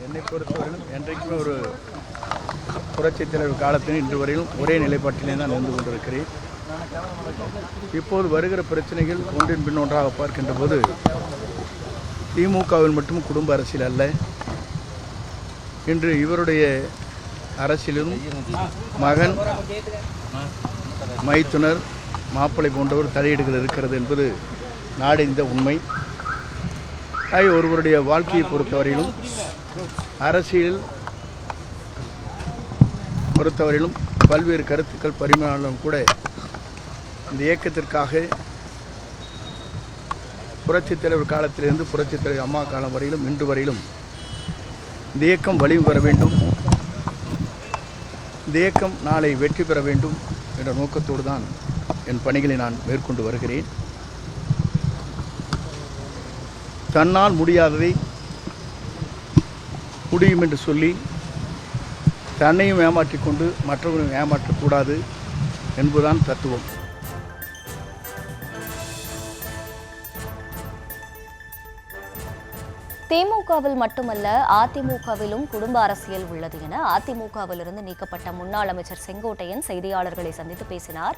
என்னை பொறுத்தவரையிலும் என்றைக்குமே ஒரு புரட்சித் தலைவர் காலத்தில் இன்று வரையிலும் ஒரே நிலைப்பாட்டிலே தான் இருந்து கொண்டிருக்கிறேன். இப்போது வருகிற பிரச்சனைகள் ஒன்றின் பின் ஒன்றாக பார்க்கின்ற போது திமுகவில் மட்டும் குடும்ப அரசியல் அல்ல, இன்று இவருடைய அரசியலிலும் மகன், மைத்துனர், மாப்பிள்ளை போன்றவர் தலையீடுகள் இருக்கிறது என்பது நாடறிந்த உண்மை. ஒருவருடைய வாழ்க்கையை பொறுத்தவரையிலும் அரசியல் பொறுத்தவரையிலும் பல்வேறு கருத்துக்கள் பரிமாணம் கூட இந்த இயக்கத்திற்காக புரட்சித் தலைவர் காலத்திலிருந்து புரட்சித் தலைவர் அம்மா காலம் வரையிலும் இன்று வரையிலும் இந்த இயக்கம் வலிமை பெற வேண்டும், இந்த இயக்கம் நாளை வெற்றி பெற வேண்டும் என்ற நோக்கத்தோடு தான் என் பணிகளை நான் மேற்கொண்டு வருகிறேன். தன்னால் முடியாததை முடியும் என்று சொல்லி தன்னையும் ஏமாற்றிக்கொண்டு மற்றவர்களையும் ஏமாற்றக்கூடாது என்பதுதான் தத்துவம். திமுகவில் மட்டுமல்ல அதிமுகவிலும் குடும்ப அரசியல் உள்ளது என அதிமுகவிலிருந்து நீக்கப்பட்ட முன்னாள் அமைச்சர் செங்கோட்டையன் செய்தியாளர்களை சந்தித்து பேசினார்.